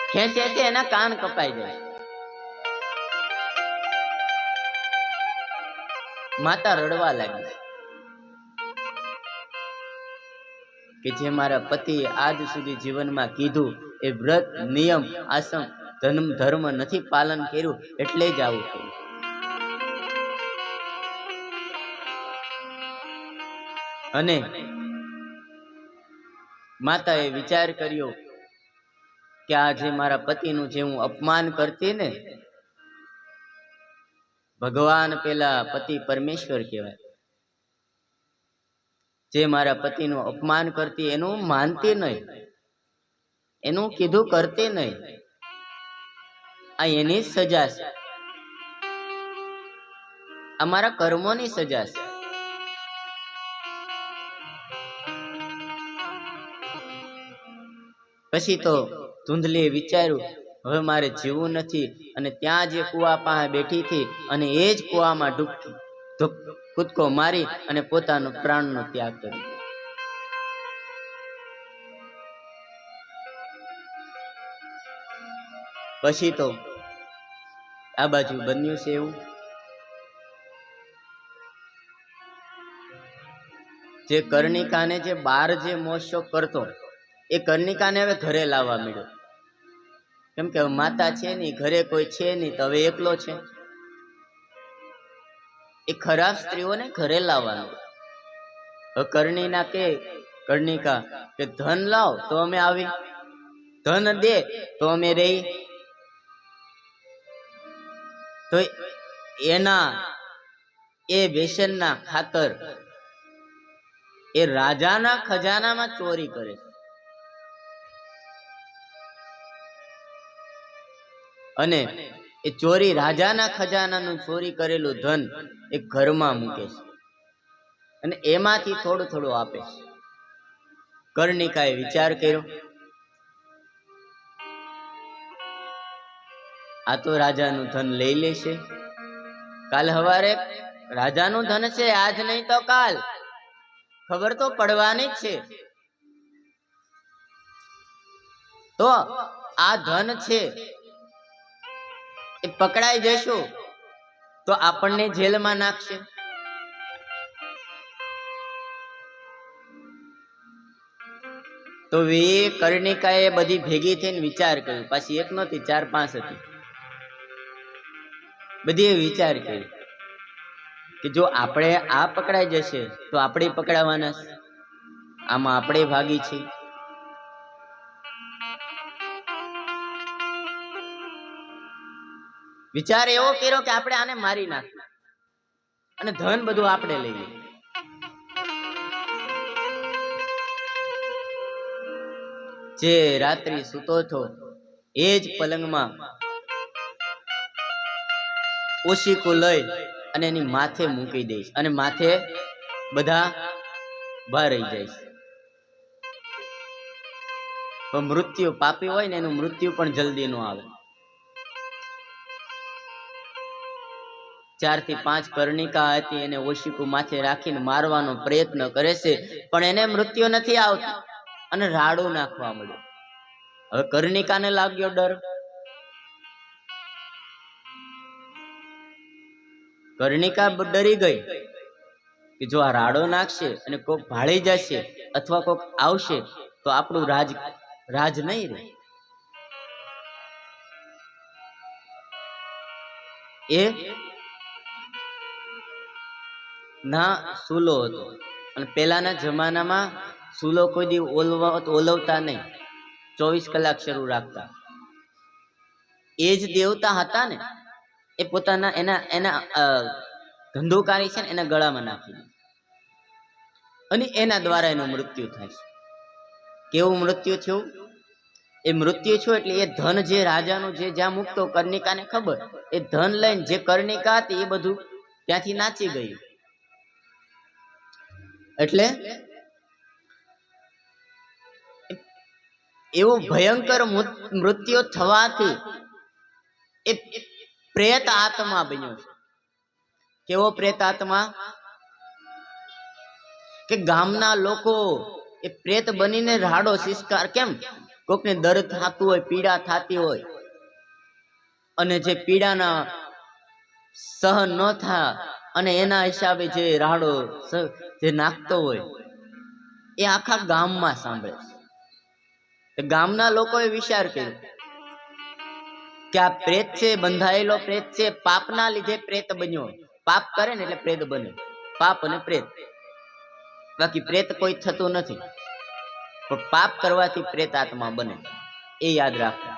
ખેંચે છે એના કાન કપાઈ જાય. માતા રડવા લાગી કે જે મારા પતિ આજ સુધી જીવનમાં કીધું એ વ્રત નિયમ આસમ ધર્મ નથી પાલન કર્યું એટલે જ આવું થયું. અને માતાએ વિચાર કર્યો કે આજે મારા પતિનું જે હું અપમાન કરતી ને, ભગવાન પેલા પતિ પરમેશ્વર કહેવાય, જે મારા પતિનું અપમાન કરતી એનું માનતી નહીં, એનું કીધું કરતી નહીં, આ એની જ સજા છે, અમારા કર્મોની સજા છે. પછી તો ધૂંધલીએ વિચાર્યું હવે મારે જીવવું નથી, અને ત્યાં જે કુવા પાસે બેઠી હતી અને એ જ કુવામાં કૂદકો મારી અને પોતાનો પ્રાણનો ત્યાગ કર્યો. પછી તો આ બાજુ બન્યું છે એવું, જે કર્ણિકાને જે બાર જે મોજ કરતો એ કર્ણિકાને હવે ઘરે લાવવા મળ્યો. કેમ કે માતા છે નહીં, ઘરે કોઈ છે નહીં, તો હવે એકલો છે. એ ખરાબ સ્ત્રીઓને ઘરે લાવવાનું. હવે કર્ણિકા કે ધન લાવ તો અમે આવી, ધન દે તો અમે રહી. તો એના એ વ્યસનના ખાતર એ રાજાના ખજાનામાં ચોરી કરે છે, અને એ ચોરી રાજાના ખજાનાનું ચોરી કરેલું ધન એ ઘરમાં મૂકે છે, અને એમાંથી થોડું થોડું આપે છે. કર્ણિકાએ વિચાર કર્યો આ તો રાજાનું ધન લઈ લેશે, કાલ હવારે રાજાનું ધન છે, આજ નહીં તો કાલ ખબર તો પડવાની જ છે. તો આ ધન છે એ પકડાઈ જશું તો આપણને જેલમાં નાખશે. તો એ કર્ણિકાએ બધી ભેગી થઈને વિચાર કર્યો, પાછી એક નહોતી 4-5 હતી, બધી વિચાર કર્યો કે જો આપણે આ પકડાઈ જશે તો આપણે પકડાવાના, આમાં આપણે ભાગી છે. વિચાર એવો કર્યો કે આપણે આને મારી નાખીએ અને ધન બધું આપણે લઈ લઈએ. જે રાત્રિ સૂતો હતો એ જ પલંગમાં ઓશિકું લઈ અને એની માથે મૂકી દઈશ, અને માથે બધા ઉભા રહી જાય છે. તો મૃત્યુ પાપી હોય ને એનું મૃત્યુ પણ જલ્દી ન આવે. 4 થી 5 કર્ણિકા હતી, એને ઓશિકું માથે રાખીને મારવાનો પ્રયત્ન કરે છે, પણ એને મૃત્યુ નથી આવતું અને રાડું નાખવા મળ્યો. હવે કર્ણિકાને લાગ્યો ડર. કર્ણિકા ડરી ગઈ કે જો આ રાડો નાખશે અને કોક ભાળી જશે અથવા કોક આવશે તો આપણું રાજ નહીં રહે. એ ના સૂલો હતો, અને પેલાના જમાનામાં સૂલો કોઈ દી ઓલવતા નહીં, 24 કલાક શરૂ રાખતા. એ જ દેવતા હતા ને, એ પોતાના એના ધંધોકારી છે ને એના ગળામાં નાખી દે, અને એના દ્વારા એનું મૃત્યુ થાય છે. કેવું મૃત્યુ થયું? એ મૃત્યુ થયું એટલે એ ધન જે રાજાનું જે જ્યાં મૂકતો કર્ણિકાને ખબર, એ ધન લઈને જે કર્ણિકા હતી એ બધું ત્યાંથી નાચી ગયું. એટલે એવું ભયંકર મૃત્યુ થવાથી એ પ્રેત આત્મા બન્યો છે. કેવો પ્રેત આત્મા? કે ગામના લોકો એ પ્રેત બનીને રાડો શિષ્કાર, કેમ કોકને દર્દ થતું હોય, પીડા થતી હોય, અને જે પીડાના સહન ન થાય અને એના હિસાબે જે રાડો જે નાખતો હોય એ આખા ગામમાં સાંભળે છે. ગામના લોકોએ વિચાર કર્યો કે આ પ્રેત છે, બંધાયેલો પ્રેત છે, પાપના લીધે પ્રેત બન્યો. પાપ કરે ને એટલે પ્રેત બને, પાપ અને પ્રેત. બાકી પ્રેત કોઈ થતું નથી, પણ પાપ કરવાથી પ્રેત આત્મા બને, એ યાદ રાખો.